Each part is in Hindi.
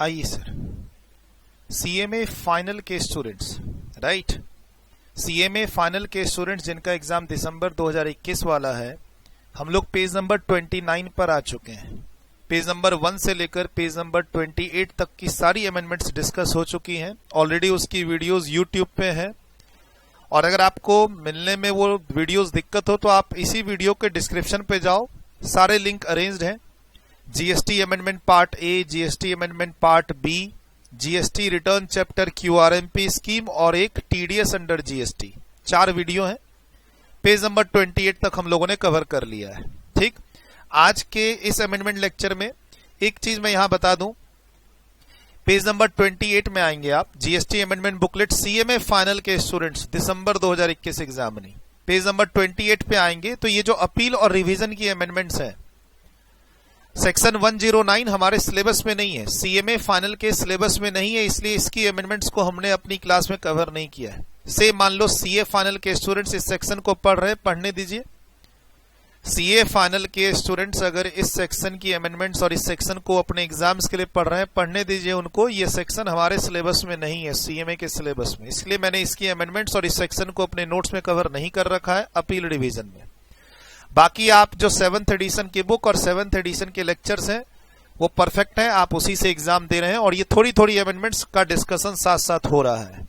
आइए सर, सीएमए फाइनल के स्टूडेंट्स, राइट, सीएमए फाइनल के स्टूडेंट्स जिनका एग्जाम दिसंबर 2021 वाला है, हम लोग पेज नंबर 29 पर आ चुके हैं। पेज नंबर 1 से लेकर पेज नंबर 28 तक की सारी अमेंडमेंट्स डिस्कस हो चुकी हैं। ऑलरेडी उसकी वीडियोस यूट्यूब पे हैं, और अगर आपको मिलने में वो वीडियोस दिक्कत हो तो आप इसी वीडियो के डिस्क्रिप्शन पे जाओ, सारे लिंक अरेंज्ड हैं। GST amendment part A, GST amendment part B, GST return chapter QRMP scheme और एक टीडीएस अंडर जीएसटी, 4 वीडियो हैं। पेज नंबर 28 तक हम लोगों ने कवर कर लिया है। ठीक, आज के इस अमेंडमेंट लेक्चर में एक चीज मैं यहां बता दूं, पेज नंबर 28 में आएंगे आप, GST amendment booklet CMA final के स्टूडेंट्स दिसंबर 2021 एग्जाम नहीं, पेज नंबर 28 पे आएंगे तो ये जो अपील और रिवीजन की अमेंडमेंट्स हैं, सेक्शन 109 हमारे सिलेबस में नहीं है, सीएमए फाइनल के सिलेबस में नहीं है, इसलिए इसकी अमेंडमेंट्स को हमने अपनी क्लास में कवर नहीं किया है। से मान लो सीए फाइनल के स्टूडेंट्स इस सेक्शन को पढ़ रहे हैं, पढ़ने दीजिए। सीए फाइनल के स्टूडेंट्स अगर इस सेक्शन की अमेंडमेंट्स और इस सेक्शन को अपने एग्जाम्स के लिए पढ़ रहे हैं, पढ़ने दीजिए उनको। ये सेक्शन हमारे सिलेबस में नहीं है, सीएमए के सिलेबस में, इसलिए मैंने इसकी अमेंडमेंट्स और इस सेक्शन को अपने नोट्स में कवर नहीं कर रखा है अपील डिवीजन में। बाकी आप जो 7th एडिशन की बुक और 7th एडिशन के लेक्चर्स हैं वो परफेक्ट हैं, आप उसी से एग्जाम दे रहे हैं, और ये थोड़ी थोड़ी अमेंडमेंट्स का डिस्कशन साथ साथ हो रहा है।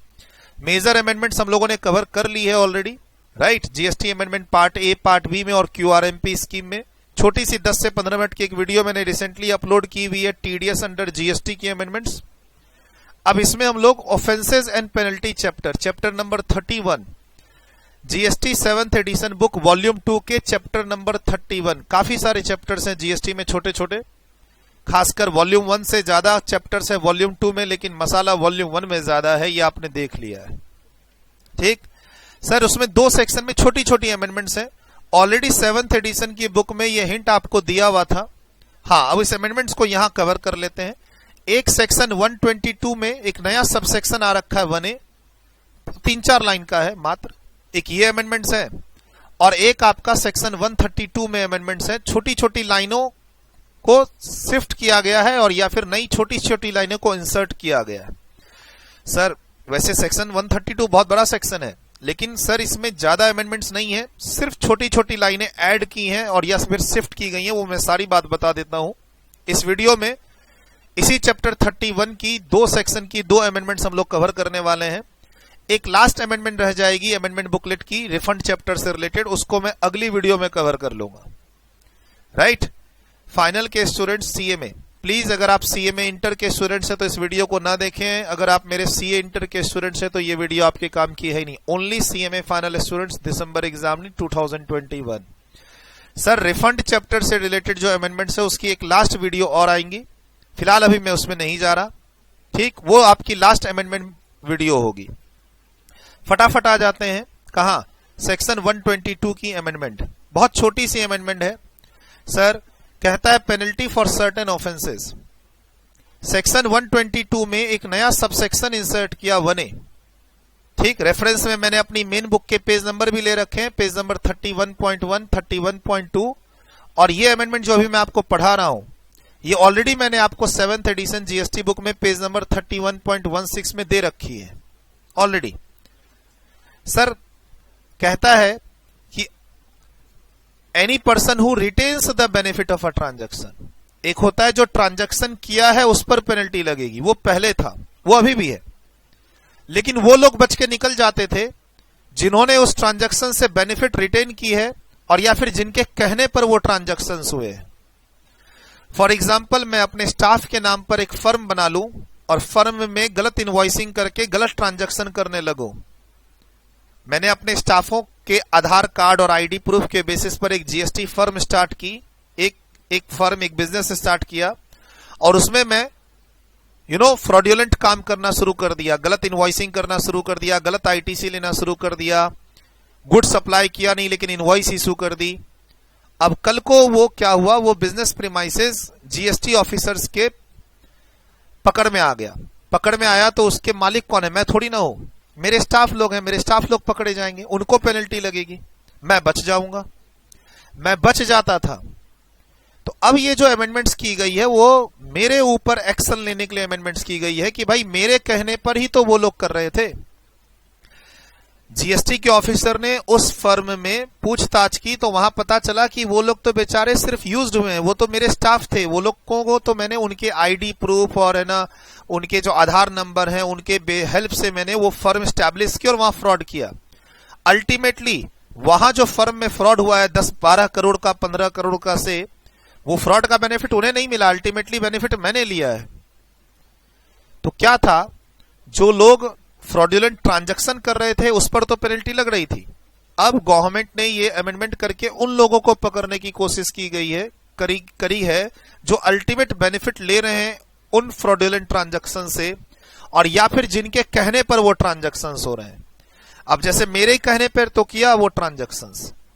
मेजर अमेंडमेंट्स हम लोगों ने कवर कर ली है already, right. GST amendment part A, part B में और क्यूआरएमपी स्कीम में छोटी सी 10 से 15 मिनट की एक वीडियो मैंने रिसेंटली अपलोड की हुई है, टीडीएस अंडर जीएसटी की अमेंडमेंट्स। अब इसमें हम लोग offences and penalty chapter number 31, GST 7th addition book volume 2 के चैप्टर नंबर 31, काफी सारे चैप्टर्स हैं जीएसटी में छोटे छोटे, खासकर वॉल्यूम 1 से ज्यादा चैप्टर्स है वॉल्यूम 2 में, लेकिन मसाला वॉल्यूम 1 में ज्यादा है, ये आपने देख लिया है। ठीक सर, उसमें 2 सेक्शन में छोटी छोटी अमेंडमेंट्स हैं। ऑलरेडी 7th एडिशन की बुक में ये हिंट आपको दिया हुआ था। हाँ, अब इस अमेंडमेंट्स को यहां कवर कर लेते हैं। एक सेक्शन 122 में एक नया सब सेक्शन आ रखा है 1A, 3-4 लाइन का है मात्र, एक ये अमेंडमेंट्स है, और एक आपका सेक्शन 132 में अमेंडमेंट्स है। छोटी छोटी लाइनों को शिफ्ट किया गया है और या फिर नई छोटी छोटी लाइनों को इंसर्ट किया गया है। सर वैसे सेक्शन 132 बहुत बड़ा सेक्शन है, लेकिन सर इसमें ज्यादा अमेंडमेंट्स नहीं है, सिर्फ छोटी छोटी लाइनें ऐड की हैं और या फिर शिफ्ट की गई हैं, वो मैं सारी बात बता देता हूं इस वीडियो में। इसी चैप्टर 31 की 2 सेक्शन की 2 अमेंडमेंट्स हम लोग कवर करने वाले हैं। एक लास्ट अमेंडमेंट रह जाएगी अमेंडमेंट बुकलेट की, रिफंड चैप्टर से रिलेटेड, उसको मैं अगली वीडियो में कवर कर लूंगा, राइट। फाइनल के स्टूडेंट्स सीएमए, प्लीज अगर आप सीएमए इंटर के स्टूडेंट्स हैं तो इस वीडियो को ना देखें, अगर आप मेरे सीए इंटर के स्टूडेंट्स हैं तो ये वीडियो आपके काम की है ही नहीं। ओनली सीएमए फाइनल स्टूडेंट्स दिसंबर एग्जाम नहीं 2021। सर रिफंड चैप्टर से रिलेटेड जो अमेंडमेंट्स है उसकी एक लास्ट वीडियो और आएंगी, फिलहाल अभी मैं उसमें नहीं जा रहा, ठीक, वो आपकी लास्ट अमेंडमेंट वीडियो होगी। फटाफट आ जाते हैं, कहां, सेक्शन 122 की अमेंडमेंट, बहुत छोटी सी अमेंडमेंट है। सर कहता है penalty for certain offences, section 122 में एक नया सबसेक्शन इंसर्ट किया 1A, ठीक। रेफरेंस में मैंने अपनी मेन बुक के पेज नंबर भी ले रखे हैं, पेज नंबर 31.1, 31.2, और ये अमेंडमेंट जो अभी मैं आपको पढ़ा रहा हूं ये ऑलरेडी मैंने आपको 7th एडिशन जीएसटी बुक में पेज नंबर 31.16 में दे रखी है ऑलरेडी। सर कहता है कि any person who retains the benefit of a transaction, एक होता है जो ट्रांजैक्शन किया है उस पर पेनल्टी लगेगी, वो पहले था, वो अभी भी है, लेकिन वो लोग बच के निकल जाते थे जिन्होंने उस ट्रांजैक्शन से बेनिफिट रिटेन की है और या फिर जिनके कहने पर वो ट्रांजैक्शन हुए हैं। फॉर एग्जाम्पल, मैं अपने स्टाफ के नाम पर एक फर्म बना लूं और फर्म में गलत इनवॉइसिंग करके गलत ट्रांजैक्शन करने लगूं। मैंने अपने स्टाफों के आधार कार्ड और आईडी प्रूफ के बेसिस पर एक जीएसटी फर्म स्टार्ट की, एक बिजनेस स्टार्ट किया, और उसमें मैं फ्रॉडुलेंट काम करना शुरू कर दिया, गलत इनवॉइसिंग करना शुरू कर दिया, गलत आईटीसी लेना शुरू कर दिया, गुड सप्लाई किया नहीं लेकिन इनवॉइस इशू कर दी। अब कल को वो क्या हुआ, वो बिजनेस प्रीमाइसेस जीएसटी ऑफिसर्स के पकड़ में आ गया। पकड़ में आया तो उसके मालिक कौन है, मैं थोड़ी ना हूं, मेरे स्टाफ लोग हैं, मेरे स्टाफ लोग पकड़े जाएंगे, उनको पेनल्टी लगेगी, मैं बच जाऊंगा। मैं बच जाता था तो अब ये जो अमेंडमेंट्स की गई है वो मेरे ऊपर एक्शन लेने के लिए अमेंडमेंट्स की गई है कि भाई मेरे कहने पर ही तो वो लोग कर रहे थे। जीएसटी के ऑफिसर ने उस फर्म में पूछताछ की तो वहां पता चला कि वो लोग तो बेचारे सिर्फ यूज्ड हुए हैं, वो तो मेरे स्टाफ थे। वो लोगों को तो मैंने उनके आईडी प्रूफ और है ना उनके जो आधार नंबर हैं उनके हेल्प से मैंने वो फर्म स्टैब्लिश की और वहां फ्रॉड किया। अल्टीमेटली वहां जो फर्म में फ्रॉड हुआ है 10-12 करोड़ का 15 करोड़ का, से वो फ्रॉड का बेनिफिट उन्हें नहीं मिला, अल्टीमेटली बेनिफिट मैंने लिया है। तो क्या था, जो लोग फ्रॉडुलेंट ट्रांजैक्शन कर रहे थे उस पर तो पेनल्टी लग रही थी। अब गवर्नमेंट ने ये अमेंडमेंट करके उन लोगों को पकड़ने की कोशिश की गई है, करी है जो अल्टीमेट बेनिफिट ले रहे हैं उन फ्रॉडुलेंट ट्रांजैक्शन से, और या फिर जिनके कहने पर वो ट्रांजैक्शन हो रहे हैं। अब जैसे मेरे कहने पर तो किया वो ट्रांजैक्शन,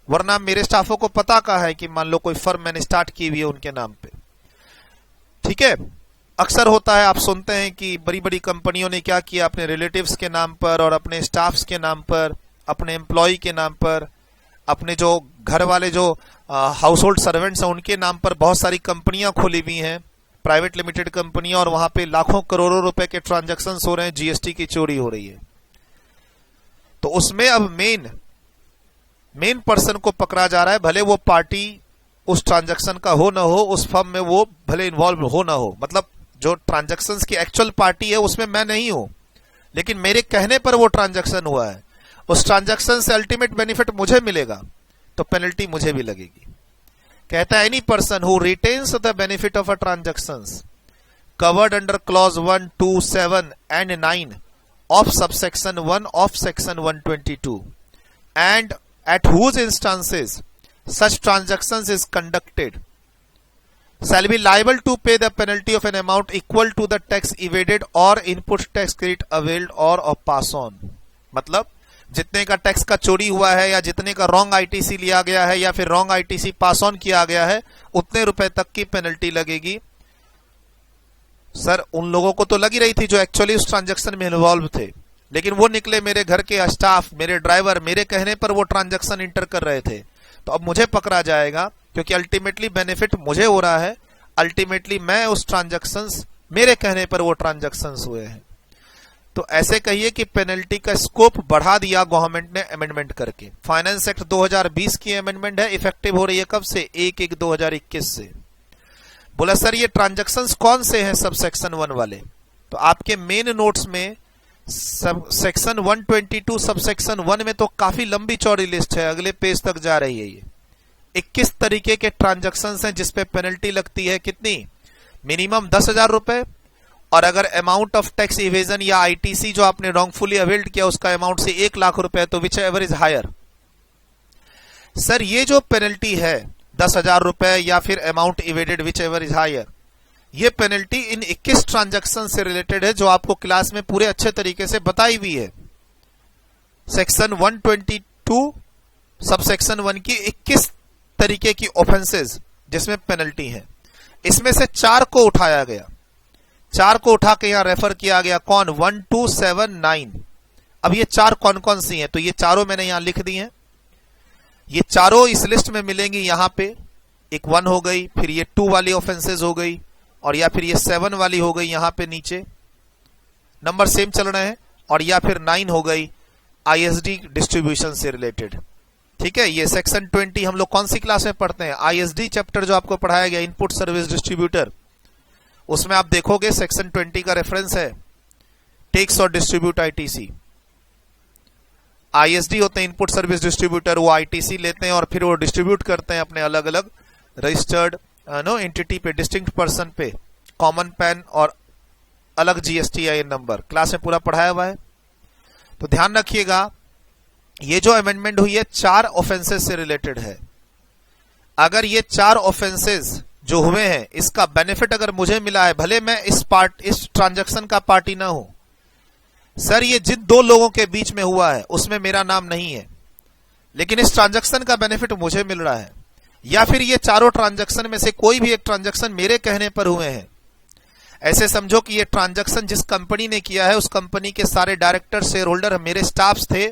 वरना मेरे स्टाफों को पता का है कि मान लो कोई फर्म मैंने स्टार्ट की हुई है उनके नाम पे, ठीक है। अक्सर होता है, आप सुनते हैं कि बड़ी बड़ी कंपनियों ने क्या किया, अपने रिलेटिव्स के नाम पर और अपने स्टाफ्स के नाम पर, अपने एम्प्लॉय के नाम पर, अपने जो घर वाले जो हाउस होल्ड सर्वेंट्स हैं उनके नाम पर बहुत सारी कंपनियां खोली हुई हैं, प्राइवेट लिमिटेड कंपनियां, और वहां पे लाखों करोड़ों रुपए के ट्रांजैक्शन हो रहे हैं, जीएसटी की चोरी हो रही है। तो उसमें अब मेन पर्सन को पकड़ा जा रहा है, भले वो पार्टी उस ट्रांजैक्शन का हो ना हो, उस फर्म में वो भले इन्वॉल्व हो ना हो, मतलब जो ट्रांजैक्शंस की एक्चुअल पार्टी है उसमें मैं नहीं हूं, लेकिन मेरे कहने पर वो ट्रांजैक्शन हुआ है, उस ट्रांजैक्शन से अल्टीमेट बेनिफिट मुझे मिलेगा तो पेनल्टी मुझे भी लगेगी। कहता है any person who retains the benefit of a transactions covered under clause 1, 2, 7 and 9 of subsection 1 of section 122 and at whose instances such transactions is conducted shall be liable to pay the penalty of an amount equal to the tax evaded or input tax credit availed or pass on। मतलब जितने का टैक्स का चोरी हुआ है या जितने का रॉन्ग आईटीसी लिया गया है या फिर रॉन्ग आईटीसी पास ऑन किया गया है उतने रुपए तक की पेनल्टी लगेगी। सर उन लोगों को तो लगी रही थी जो एक्चुअली उस ट्रांजैक्शन में इन्वॉल्व थे, लेकिन वो निकले मेरे घर के स्टाफ, मेरे ड्राइवर, मेरे कहने पर वो ट्रांजैक्शन इंटर कर रहे थे, तो अब मुझे पकड़ा जाएगा क्योंकि अल्टीमेटली बेनिफिट मुझे हो रहा है, अल्टीमेटली मैं उस ट्रांजैक्शंस, मेरे कहने पर वो ट्रांजैक्शंस हुए हैं। तो ऐसे कहिए कि पेनल्टी का स्कोप बढ़ा दिया गवर्नमेंट ने अमेंडमेंट करके। फाइनेंस एक्ट 2020 की अमेंडमेंट है, इफेक्टिव हो रही है कब से, 1/1/2021 से। बोला सर ये ट्रांजैक्शंस कौन से हैं सब सेक्शन 1 वाले, तो आपके मेन नोट्स में सब सेक्शन 122 सब सेक्शन 1 में तो काफी लंबी चौड़ी लिस्ट है, अगले पेज तक जा रही है। ये 21 तरीके के ट्रांजैक्शंस हैं जिसपे पेनल्टी लगती है, कितनी, मिनिमम 10,000 रुपए, और अगर अमाउंट ऑफ टैक्स इवेजन या आईटीसी जो आपने रॉन्गफुली अवेल्ड किया उसका अमाउंट से 1 लाख रुपए तो whichever is higher. Sir ये जो पेनल्टी है 10,000 रुपए या फिर amount evaded whichever is higher, ये पेनल्टी इन 21 ट्रांजैक्शन से रिलेटेड है जो आपको क्लास में पूरे अच्छे तरीके से बताई हुई है। सेक्शन 122 सब सेक्शन 1 की 21 तरीके की ऑफेंसेस जिसमें पेनल्टी है, इसमें से 4 को उठाया गया, 4 को उठा के यहां रेफर किया गया, कौन, 1, 2, 7, 9। अब ये 4 कौन कौन सी हैं, तो ये चारों मैंने यहां लिख दी हैं, ये चारों इस लिस्ट में मिलेंगी। यहां पे एक 1 हो गई, फिर ये 2 वाली ऑफेंसेस हो गई, और या फिर ये 7 वाली हो गई, यहां पे नीचे नंबर सेम चल रहे हैं, और या फिर 9 हो गई आईएसडी डिस्ट्रीब्यूशन से रिलेटेड। ठीक है, ये सेक्शन 20 हम लोग कौन सी क्लास में पढ़ते हैं, आईएसडी चैप्टर जो आपको पढ़ाया गया, इनपुट सर्विस डिस्ट्रीब्यूटर, उसमें आप देखोगे सेक्शन 20 का रेफरेंस है, टेक्स और डिस्ट्रीब्यूट आईटीसी। आईएसडी होते हैं इनपुट सर्विस डिस्ट्रीब्यूटर, वो आईटीसी लेते हैं और फिर वो डिस्ट्रीब्यूट करते हैं अपने अलग अलग रजिस्टर्ड एंटिटी पे, डिस्टिंक्ट पर्सन पे, कॉमन पैन और अलग जीएसटीआईएन नंबर, क्लास में पूरा पढ़ाया हुआ है। तो ध्यान रखिएगा ये जो अमेंडमेंट हुई है 4 ऑफेंसेस से रिलेटेड है। अगर ये 4 ऑफेंसेस जो हुए हैं इसका बेनिफिट अगर मुझे मिला है, भले मैं इस ट्रांजैक्शन का पार्टी ना हूं, सर ये जिन 2 लोगों के बीच में हुआ है उसमें मेरा नाम नहीं है, लेकिन इस ट्रांजैक्शन का बेनिफिट मुझे मिल रहा है, या फिर ये चारों ट्रांजैक्शन में से कोई भी एक ट्रांजैक्शन मेरे कहने पर हुए हैं। ऐसे समझो कि ये ट्रांजैक्शन जिस कंपनी ने किया है उस कंपनी के सारे डायरेक्टर, शेयर होल्डर मेरे स्टाफ थे,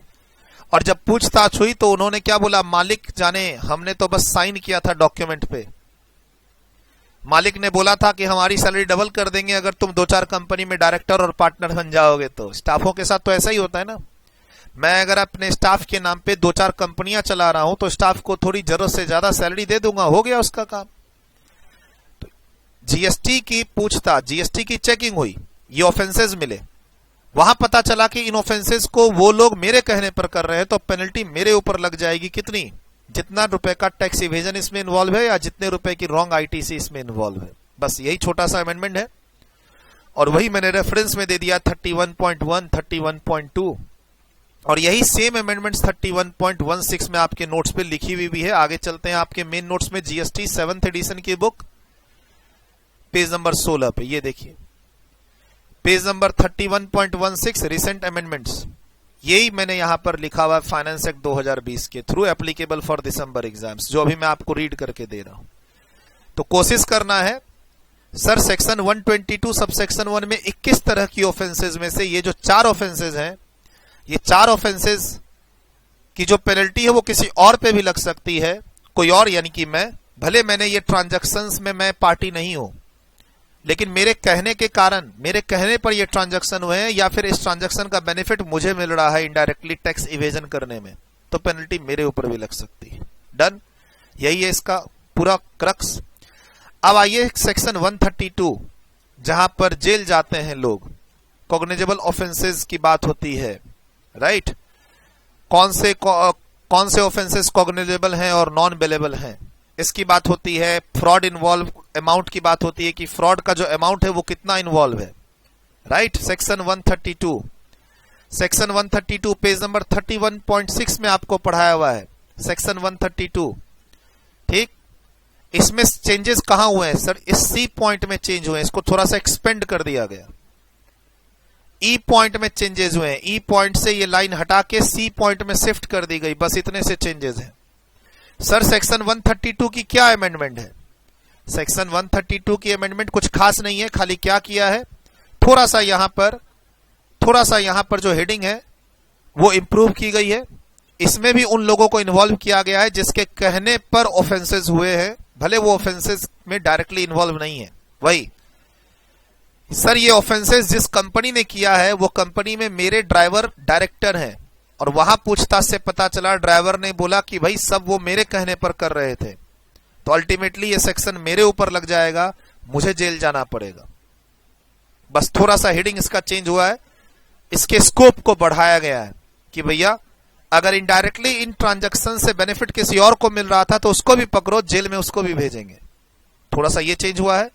और जब पूछताछ हुई तो उन्होंने क्या बोला, मालिक जाने, हमने तो बस साइन किया था डॉक्यूमेंट पे। मालिक ने बोला था कि हमारी सैलरी डबल कर देंगे अगर तुम 2-4 कंपनी में डायरेक्टर और पार्टनर बन जाओगे। तो स्टाफों के साथ तो ऐसा ही होता है ना। मैं अगर अपने स्टाफ के नाम पे 2-4 कंपनियां चला रहा हूं तो स्टाफ को थोड़ी जरूरत से ज्यादा सैलरी दे दूंगा, हो गया उसका काम। तो जीएसटी की पूछताछ, जीएसटी की चेकिंग हुई, ये ऑफेंसेस मिले, वहां पता चला कि इन ऑफेंसेस को वो लोग मेरे कहने पर कर रहे हैं, तो पेनल्टी मेरे ऊपर लग जाएगी। कितनी? जितना रुपए का टैक्स इवेजन इसमें इन्वॉल्व है या जितने रुपए की रॉन्ग आईटीसी इसमें इन्वॉल्व है। बस यही छोटा सा अमेंडमेंट है और वही मैंने रेफरेंस में दे दिया 31.1, 31.2 और यही सेम अमेंडमेंट्स 31.16 में आपके नोट्स पे लिखी हुई भी है। आगे चलते हैं आपके मेन नोट्स में, जीएसटी 7th एडिशन की बुक पेज नंबर 16 पे। ये देखिए पेज नंबर 31.16 रिसेंट अमेंडमेंट्स, यही मैंने यहां पर लिखा हुआ फाइनेंस एक्ट 2020 के through applicable for December exams, जो अभी मैं आपको रीड करके दे रहा हूं। तो कोशिश करना है सर सेक्शन 122 सब सेक्शन 1 में 21 तरह की ऑफेंसेज में से ये जो 4 ऑफेंसेज हैं, ये 4 ऑफेंसेज की जो पेनल्टी है वो किसी और पे भी लग सकती है। कोई और यानी कि मैं, भले मैंने ये ट्रांजैक्शंस में मैं पार्टी नहीं हूं, लेकिन मेरे कहने के कारण, मेरे कहने पर ये ट्रांजैक्शन हुए हैं या फिर इस ट्रांजैक्शन का बेनिफिट मुझे मिल रहा है इनडायरेक्टली टैक्स इवेजन करने में, तो पेनल्टी मेरे ऊपर भी लग सकती है। डन, यही है इसका पूरा क्रक्स। अब आइए सेक्शन 132 जहां पर जेल जाते हैं लोग, कॉग्निजेबल ऑफेंसेस की बात होती है, राइट। कौन से ऑफेंसेस कॉग्निजेबल हैं और नॉन बेलेबल हैं, इसकी बात होती है। फ्रॉड इन्वॉल्व अमाउंट की बात होती है कि फ्रॉड का जो अमाउंट है वो कितना इन्वॉल्व है, right. Section 132, section 132 page number 31.6 में आपको पढ़ाया हुआ है सेक्शन 132, ठीक। इसमें चेंजेस कहां हुए हैं सर? इस सी पॉइंट में चेंज हुए हैं, इसको थोड़ा सा एक्सपेंड कर दिया गया। ई पॉइंट में चेंजेस हुए हैं, ई पॉइंट से ये लाइन हटा के सी पॉइंट में शिफ्ट कर दी गई, बस इतने से चेंजेस हैं। सर सेक्शन 132 की क्या अमेंडमेंट है? सेक्शन 132 की अमेंडमेंट कुछ खास नहीं है, खाली क्या किया है, थोड़ा सा यहां पर जो हेडिंग है वो इंप्रूव की गई है। इसमें भी उन लोगों को इन्वॉल्व किया गया है जिसके कहने पर ऑफेंसेस हुए हैं, भले वो ऑफेंसेस में डायरेक्टली इन्वॉल्व नहीं है। वही सर ये ऑफेंसेस जिस कंपनी ने किया है वो कंपनी में मेरे ड्राइवर डायरेक्टर हैं और वहां पूछताछ से पता चला, ड्राइवर ने बोला कि भाई सब वो मेरे कहने पर कर रहे थे, तो अल्टीमेटली ये सेक्शन मेरे ऊपर लग जाएगा, मुझे जेल जाना पड़ेगा। बस थोड़ा सा हेडिंग इसका चेंज हुआ है, इसके स्कोप को बढ़ाया गया है कि भैया अगर इनडायरेक्टली इन ट्रांजैक्शन से बेनिफिट किसी और को मिल रहा था तो उसको भी पकड़ो, जेल में उसको भी भेजेंगे। थोड़ा सा ये चेंज हुआ है।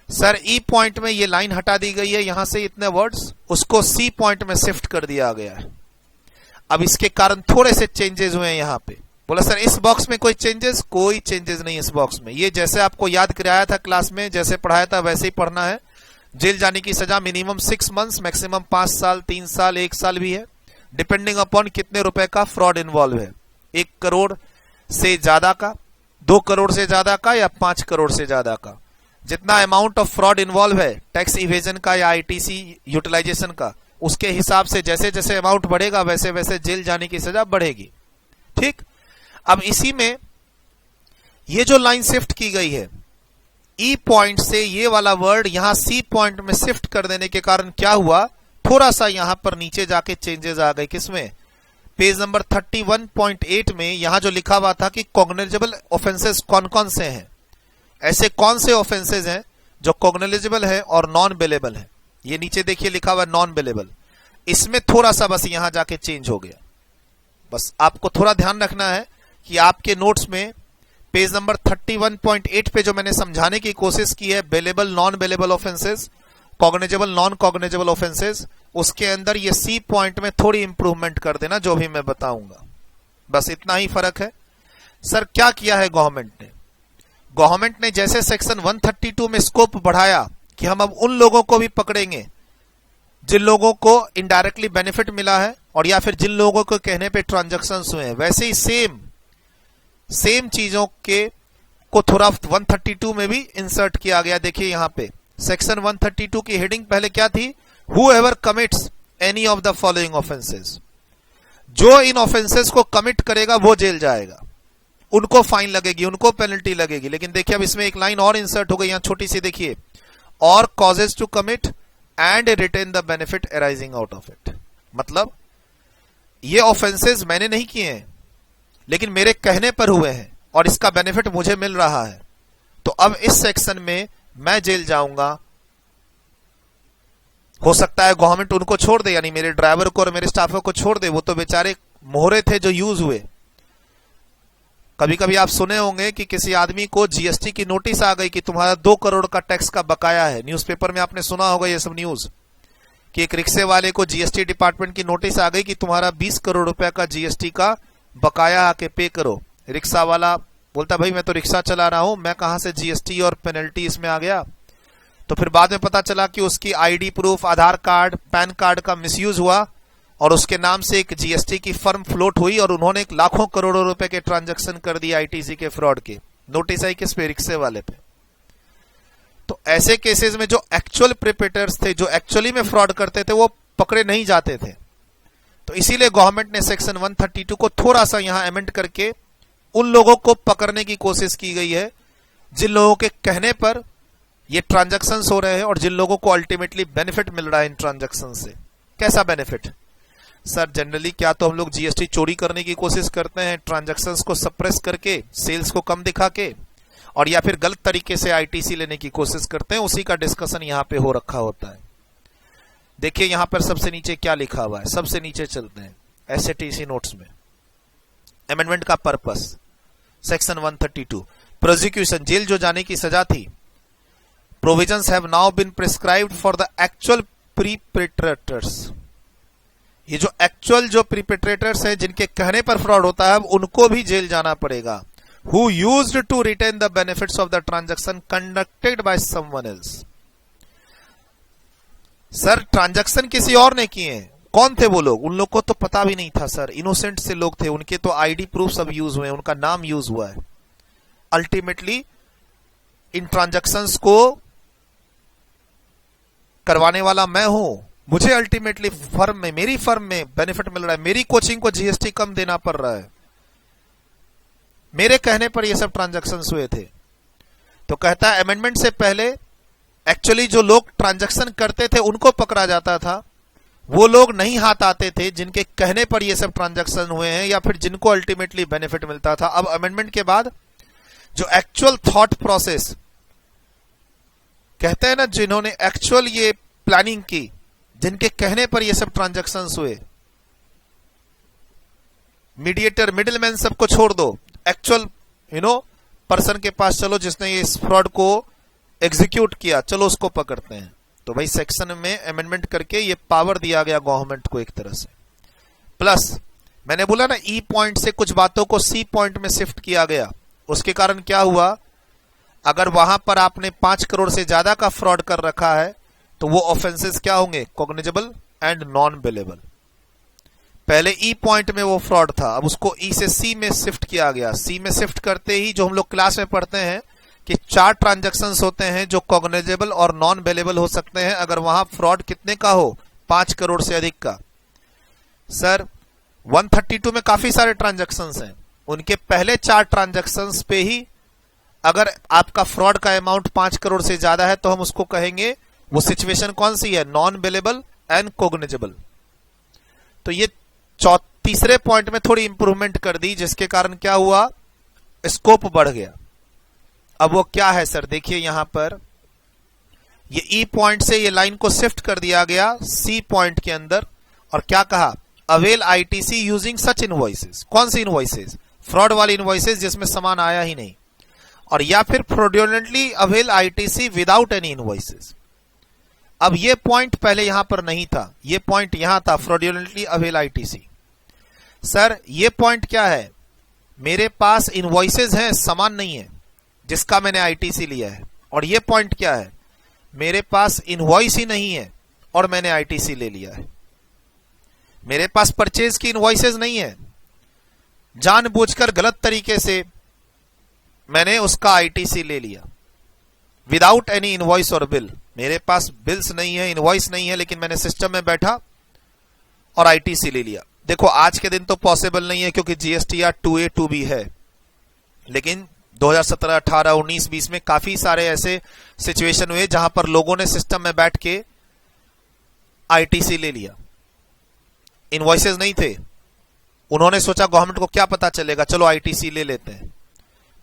सर ई पॉइंट में ये लाइन हटा दी गई है, यहां से इतने वर्ड्स, उसको सी पॉइंट में शिफ्ट कर दिया गया है। अब इसके कारण थोड़े से चेंजेस हुए हैं यहां पे। बोला सर इस बॉक्स में कोई चेंजेस? कोई चेंजेस नहीं इस बॉक्स में। ये जैसे आपको याद कराया था क्लास में, जैसे पढ़ाया था वैसे ही पढ़ना है। जेल जाने की सजा मिनिमम 6 मंथ्स, मैक्सिमम 5 साल, 3 साल, 1 साल भी है, डिपेंडिंग अपॉन कितने रुपए का फ्रॉड इन्वॉल्व है। 1 करोड़ से ज्यादा का, 2 करोड़ से ज्यादा का या 5 करोड़ से ज्यादा का, जितना अमाउंट ऑफ फ्रॉड इन्वॉल्व है टैक्स इवेजन का या आईटीसी यूटिलाइजेशन का, उसके हिसाब से जैसे जैसे अमाउंट बढ़ेगा वैसे वैसे जेल जाने की सजा बढ़ेगी, ठीक। अब इसी में ये जो लाइन शिफ्ट की गई है ई पॉइंट से, ये वाला वर्ड यहां सी पॉइंट में शिफ्ट कर देने के कारण क्या हुआ, थोड़ा सा यहां पर नीचे जाके चेंजेस आ गए। किसमें? पेज नंबर 31.8 में यहां जो लिखा हुआ था कि कॉग्निजेबल ऑफेंसेस कौन कौन से हैं, ऐसे कौन से ऑफेंसेस हैं जो कॉग्निजेबल है और नॉन बेलेबल है, ये नीचे देखिए लिखा हुआ नॉन बेलेबल। इसमें थोड़ा सा बस यहां जाके चेंज हो गया। बस आपको थोड़ा ध्यान रखना है कि आपके नोट्स में पेज नंबर 31.8 पे जो मैंने समझाने की कोशिश की है, bailable non bailable offences, cognizable non cognizable offences, उसके अंदर ये सी पॉइंट में थोड़ी इंप्रूवमेंट कर देना, जो भी मैं बताऊंगा। बस इतना ही फर्क है। सर क्या किया है गवर्नमेंट ने? गवर्नमेंट ने जैसे सेक्शन 132 में स्कोप बढ़ाया कि हम अब उन लोगों को भी पकड़ेंगे जिन लोगों को इनडायरेक्टली बेनिफिट मिला है और या फिर जिन लोगों को कहने पे ट्रांजैक्शंस हुए हैं, वैसे ही सेम चीजों के को थोड़ा 132 में भी इंसर्ट किया गया। देखिए यहां पे सेक्शन 132 की हेडिंग पहले क्या थी? Whoever commits any of the following offenses, जो इन ऑफेंसेस को कमिट करेगा वो जेल जाएगा। उनको फाइन लगेगी, उनको पेनल्टी लगेगी। लेकिन देखिए अब इसमें एक लाइन और इंसर्ट हो गई यहां छोटी सी, देखिए, और causes to commit and retain the benefit arising out of it. मतलब ये ऑफेंसेस मैंने नहीं किए हैं, लेकिन मेरे कहने पर हुए हैं और इसका बेनिफिट मुझे मिल रहा है, तो अब इस सेक्शन में मैं जेल जाऊंगा। हो सकता है गवर्नमेंट उनको छोड़ दे, यानी मेरे ड्राइवर को और मेरे स्टाफर को छोड़ दे, वो तो बेचारे मोहरे थे जो यूज हुए। कभी कभी आप सुने होंगे कि किसी आदमी को जीएसटी की नोटिस आ गई कि तुम्हारा 2 करोड़ का टैक्स का बकाया है। न्यूज़पेपर में आपने सुना होगा ये सब न्यूज, कि एक रिक्शे वाले को जीएसटी डिपार्टमेंट की नोटिस आ गई कि तुम्हारा 20 करोड़ रुपए का जीएसटी का बकाया आके पे करो। रिक्शा वाला बोलता भाई मैं तो रिक्शा चला रहा हूं, मैं कहां से जीएसटी और पेनल्टी इसमें आ गया। तो फिर बाद में पता चला कि उसकी आईडी प्रूफ, आधार कार्ड, पैन कार्ड का मिसयूज हुआ और उसके नाम से एक जीएसटी की फर्म फ्लोट हुई और उन्होंने लाखों करोड़ों रुपए के ट्रांजैक्शन कर दिए आईटीसी के फ्रॉड के। नोटिस आई किस पे? रिक्शे वाले पे। तो ऐसे केसेस में जो एक्चुअल प्रिपेटर्स थे, जो एक्चुअली में फ्रॉड करते थे, वो पकड़े नहीं जाते थे। तो इसीलिए गवर्नमेंट ने सेक्शन 132 को थोड़ा सा यहां अमेंड करके उन लोगों को पकड़ने की कोशिश की गई है जिन लोगों के कहने पर ये ट्रांजैक्शंस हो रहे हैं और जिन लोगों को अल्टीमेटली बेनिफिट मिल रहा है इन ट्रांजैक्शन से। कैसा बेनिफिट? सर जनरली क्या तो हम लोग जीएसटी चोरी करने की कोशिश करते हैं, ट्रांजैक्शंस को सप्रेस करके, सेल्स को कम दिखा के, और या फिर गलत तरीके से आईटीसी लेने की कोशिश करते हैं। उसी का डिस्कशन यहां पे हो रखा होता है। देखिए यहां पर सबसे नीचे क्या लिखा हुआ है, सबसे नीचे चलते हैं एसएटीसी नोट्स में। अमेंडमेंट का पर्पस, सेक्शन 132, प्रोसिक्यूशन, जेल जो जाने की सजा थी। Provisions have now been prescribed for the actual perpetrators. ये जो एक्चुअल जो प्रीपेट्रेटर्स हैं जिनके कहने पर फ्रॉड होता है, उनको भी जेल जाना पड़ेगा। Who used to retain the benefits of the transaction conducted by someone else। Sir transaction किसी और ने किए हैं, कौन थे वो लोग? उन लोग को तो पता भी नहीं था सर, इनोसेंट से लोग थे, उनके तो आईडी प्रूफ सब यूज हुए, उनका नाम यूज हुआ है। अल्टीमेटली इन ट्रांजैक्शंस को करवाने वाला मैं हूं, मुझे अल्टीमेटली फर्म में, मेरी फर्म में बेनिफिट मिल रहा है, मेरी कोचिंग को जीएसटी कम देना पड़ रहा है, मेरे कहने पर ये सब ट्रांजैक्शंस हुए थे। तो कहता है अमेंडमेंट से पहले एक्चुअली जो लोग ट्रांजैक्शन करते थे उनको पकड़ा जाता था, वो लोग नहीं हाथ आते थे जिनके कहने पर ये सब ट्रांजैक्शन हुए हैं या फिर जिनको अल्टीमेटली बेनिफिट मिलता था। अब अमेंडमेंट के बाद जो एक्चुअल थॉट प्रोसेस, कहते हैं ना, जिन्होंने एक्चुअल ये प्लानिंग की, जिनके कहने पर ये सब ट्रांजैक्शंस हुए, मीडिएटर, मिडिलमैन सबको छोड़ दो, एक्चुअल पर्सन के पास चलो जिसने इस फ्रॉड को एग्जीक्यूट किया, चलो उसको पकड़ते हैं। तो भाई सेक्शन में अमेंडमेंट करके ये पावर दिया गया गवर्नमेंट को एक तरह से। प्लस मैंने बोला ना, ई पॉइंट से कुछ बातों को सी पॉइंट में शिफ्ट किया गया। उसके कारण क्या हुआ, अगर वहां पर आपने 5 करोड़ से ज्यादा का फ्रॉड कर रखा है तो वो ऑफेंसेस क्या होंगे? Cognizable and non billable. पहले ई पॉइंट में वो फ्रॉड था, अब उसको ई से सी में शिफ्ट किया गया। सी में शिफ्ट करते ही जो हम लोग क्लास में पढ़ते हैं कि 4 ट्रांजैक्शंस होते हैं जो कॉग्निजेबल और नॉन बेलेबल हो सकते हैं अगर वहां फ्रॉड कितने का हो? 5 करोड़ से अधिक का। सर 132 में काफी सारे ट्रांजैक्शंस हैं, उनके पहले 4 ट्रांजैक्शंस पे ही अगर आपका फ्रॉड का अमाउंट 5 करोड़ से ज्यादा है तो हम उसको कहेंगे, वो सिचुएशन कौन सी है? Non bailable and cognizable. तो ये तीसरे पॉइंट में थोड़ी इंप्रूवमेंट कर दी, जिसके कारण क्या हुआ? स्कोप बढ़ गया। अब वो क्या है सर? देखिए यहां पर ये ई पॉइंट से ये लाइन को शिफ्ट कर दिया गया सी पॉइंट के अंदर, और क्या कहा? Avail ITC using such invoices. कौन सी इनवॉइसेस? फ्रॉड वाली इनवॉइसेस जिसमें सामान आया ही नहीं, और या फिर fraudulently avail ITC without any invoices. अब ये पॉइंट पहले यहां पर नहीं था, ये पॉइंट यहां था, फ्रॉडुलेंटली अवेल आईटीसी। सर ये पॉइंट क्या है? मेरे पास इनवॉइसेस हैं, सामान नहीं है जिसका मैंने आईटीसी लिया है। और ये पॉइंट क्या है? मेरे पास इनवॉइस ही नहीं है और मैंने आईटीसी ले लिया है। मेरे पास परचेज की इनवॉइसेस नहीं है, जानबूझकर गलत तरीके से मैंने उसका आईटीसी ले लिया विदाउट एनी इनवॉइस और बिल। मेरे पास बिल्स नहीं है, इनवॉइस नहीं है, लेकिन मैंने सिस्टम में बैठा और आईटीसी ले लिया। देखो आज के दिन तो पॉसिबल नहीं है क्योंकि जीएसटीआर 2A 2B है, लेकिन 2017, 18, 19, 20 में काफी सारे ऐसे सिचुएशन हुए जहां पर लोगों ने सिस्टम में बैठ के आईटीसी ले लिया, इनवॉइसेस नहीं थे, उन्होंने सोचा गवर्नमेंट को क्या पता चलेगा, चलो आईटीसी ले लेते हैं।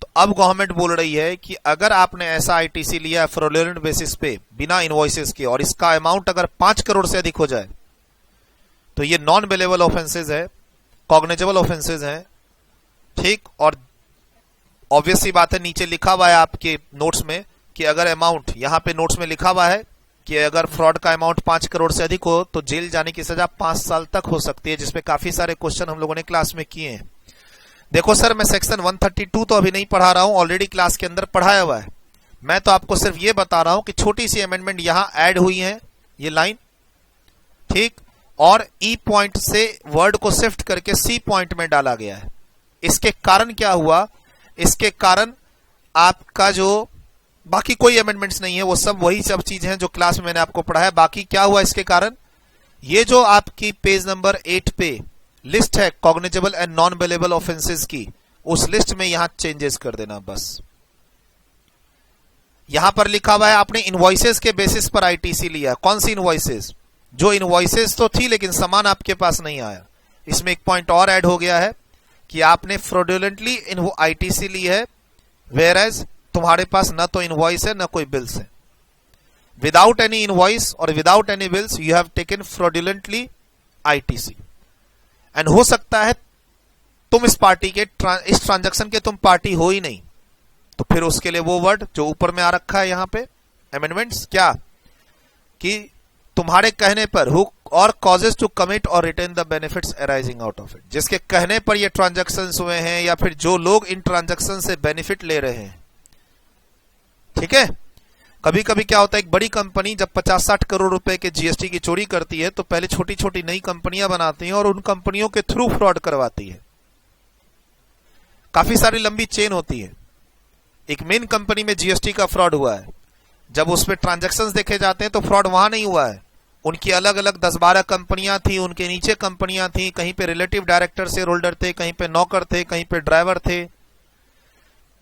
तो अब गवर्नमेंट बोल रही है कि अगर आपने ऐसा आईटीसी लिया है फ्रॉडुलेंट बेसिस पे बिना इनवॉइसेस के और इसका अमाउंट अगर 5 करोड़ से अधिक हो जाए तो ये नॉन बेलेबल ऑफेंसेज है, कॉग्निजेबल ऑफेंसेज है, ठीक। और ऑब्वियस सी बात है, नीचे लिखा हुआ है आपके नोट्स में कि अगर अमाउंट, यहां पे नोट्स में लिखा हुआ है कि अगर फ्रॉड का अमाउंट 5 करोड़ से अधिक हो तो जेल जाने की सजा 5 साल तक हो सकती है, जिसमें काफी सारे क्वेश्चन हम लोगों ने क्लास में किए हैं। देखो सर, मैं सेक्शन 132 तो अभी नहीं पढ़ा रहा हूं, ऑलरेडी क्लास के अंदर पढ़ाया हुआ है। मैं तो आपको सिर्फ ये बता रहा हूं कि छोटी सी अमेंडमेंट यहां ऐड हुई है, ये लाइन, ठीक। और ई पॉइंट से वर्ड को शिफ्ट करके सी पॉइंट में डाला गया है। इसके कारण क्या हुआ, इसके कारण आपका जो बाकी कोई अमेंडमेंट्स नहीं है, वो सब वही सब चीज हैं जो क्लास में मैंने आपको पढ़ाया। बाकी क्या हुआ इसके कारण, ये जो आपकी पेज नंबर 8 पे लिस्ट है cognizable and non bailable offences की, उस लिस्ट में यहां चेंजेस कर देना बस। यहां पर लिखा हुआ है आपने इनवॉइसेस के बेसिस पर आईटीसी लिया। कौन सी इनवॉइसेस? जो इनवॉइसेस तो थी लेकिन सामान आपके पास नहीं आया। इसमें एक पॉइंट और ऐड हो गया है कि आपने फ्रॉडुलेंटली आईटीसी ली है, वेयर एज तुम्हारे पास न तो इनवॉइस है न कोई बिल्स है। विदाउट एनी इनवॉइस और without any bills you have taken fraudulently ITC. And हो सकता है तुम इस पार्टी के इस ट्रांजैक्शन के तुम पार्टी हो ही नहीं, तो फिर उसके लिए वो वर्ड जो ऊपर में आ रखा है यहां पे अमेंडमेंट्स, क्या कि तुम्हारे कहने पर हु और कॉजेज टू कमिट और retain the benefits arising out of it, जिसके कहने पर ये ट्रांजैक्शंस हुए हैं या फिर जो लोग इन ट्रांजैक्शन से बेनिफिट ले रहे हैं, ठीक है। कभी कभी क्या होता है, एक बड़ी कंपनी जब 50-60 करोड़ रुपए के जीएसटी की चोरी करती है तो पहले छोटी छोटी नई कंपनियां बनाती हैं और उन कंपनियों के थ्रू फ्रॉड करवाती है। काफी सारी लंबी चेन होती है। एक मेन कंपनी में जीएसटी का फ्रॉड हुआ है, जब उसमें ट्रांजैक्शंस देखे जाते हैं तो फ्रॉड वहां नहीं हुआ है, उनकी अलग अलग 10-12 कंपनियां थी, उनके नीचे कंपनियां थी, कहीं पे रिलेटिव डायरेक्टर शेयर होल्डर थे, कहीं पे नौकर थे, कहीं पे ड्राइवर थे,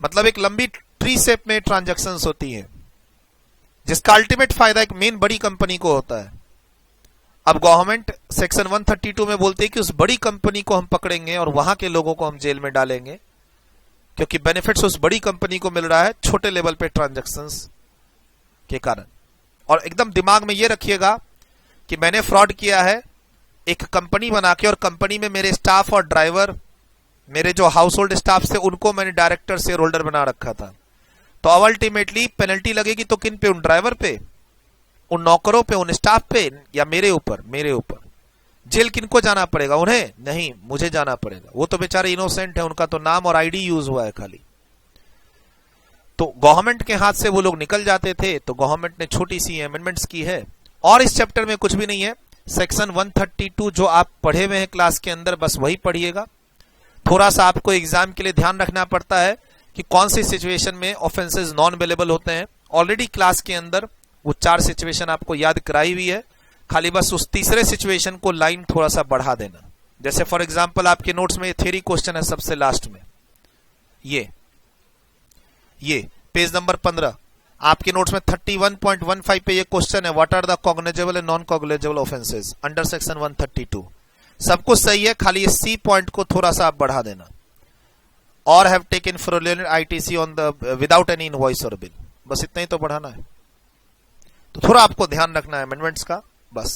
मतलब एक लंबी ट्री शेप में ट्रांजैक्शंस होती है, जिसका अल्टीमेट फायदा एक मेन बड़ी कंपनी को होता है। अब गवर्नमेंट सेक्शन 132 में बोलती है कि उस बड़ी कंपनी को हम पकड़ेंगे और वहां के लोगों को हम जेल में डालेंगे, क्योंकि बेनिफिट्स उस बड़ी कंपनी को मिल रहा है छोटे लेवल पे ट्रांजैक्शंस के कारण। और एकदम दिमाग में ये रखिएगा कि मैंने फ्रॉड किया है एक कंपनी बना के, और कंपनी में मेरे स्टाफ और ड्राइवर, मेरे जो हाउस होल्ड स्टाफ थे, उनको मैंने डायरेक्टर शेयर होल्डर बना रखा था। तो अब अल्टीमेटली पेनल्टी लगेगी तो किन पे? उन ड्राइवर पे, उन नौकरों पे, उन स्टाफ पे, या मेरे ऊपर? मेरे ऊपर। जेल किनको जाना पड़ेगा? उन्हें नहीं, मुझे जाना पड़ेगा। वो तो बेचारे इनोसेंट है, उनका तो नाम और आईडी यूज हुआ है खाली। तो गवर्नमेंट के हाथ से वो लोग निकल जाते थे, तो गवर्नमेंट ने छोटी सी अमेंडमेंट्स की है। और इस चैप्टर में कुछ भी नहीं है। सेक्शन 132 जो आप पढ़े हुए हैं क्लास के अंदर, बस वही पढ़िएगा। थोड़ा सा आपको एग्जाम के लिए ध्यान रखना पड़ता है कि कौन सी सिचुएशन में ऑफेंसेस नॉन अवेलेबल होते हैं। ऑलरेडी क्लास के अंदर वो 4 सिचुएशन आपको याद कराई हुई है, खाली बस उस तीसरे सिचुएशन को लाइन थोड़ा सा बढ़ा देना। जैसे फॉर एग्जांपल आपके नोट्स में थ्योरी क्वेश्चन है सबसे लास्ट में, ये पेज नंबर 15 आपके नोट्स में 31.15 पे ये क्वेश्चन है, what are the cognizable and non cognizable offences under section 132। सब कुछ सही है, खाली ये सी पॉइंट को थोड़ा सा आप बढ़ा देना। और have taken fraudulent ITC on the without any invoice और बिल, बस इतना ही तो बढ़ाना है। तो थोड़ा आपको ध्यान रखना है अमेंडमेंट्स का बस।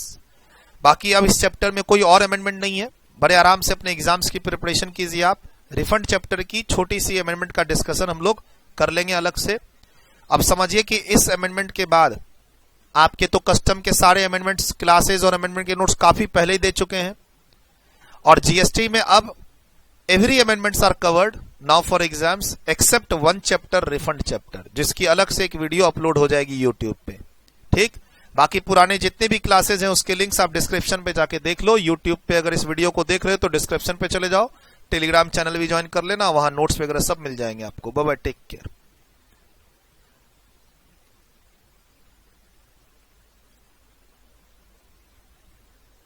बाकी अब इस चैप्टर में कोई और अमेंडमेंट नहीं है, बड़े आराम से अपने एग्जाम्स की प्रिपरेशन कीजिए आप। रिफंड चैप्टर की छोटी सी अमेंडमेंट का डिस्कशन हम लोग कर लेंगे अलग से। अब समझिए कि इस अमेंडमेंट के बाद आपके तो कस्टम के सारे अमेंडमेंट्स क्लासेस और अमेंडमेंट के नोट्स काफी पहले ही दे चुके हैं, और जीएसटी में अब every amendments are covered now for exams except 1 chapter refund chapter, जिसकी अलग से एक वीडियो अपलोड हो जाएगी यूट्यूब पे, ठीक। बाकी पुराने जितने भी क्लासेस हैं उसके लिंक्स आप डिस्क्रिप्शन पे जाके देख लो। यूट्यूब पे अगर इस वीडियो को देख रहे हो तो डिस्क्रिप्शन पे चले जाओ, टेलीग्राम चैनल भी ज्वाइन कर लेना, वहां नोट्स वगैरह सब मिल जाएंगे आपको। Bye bye, take care.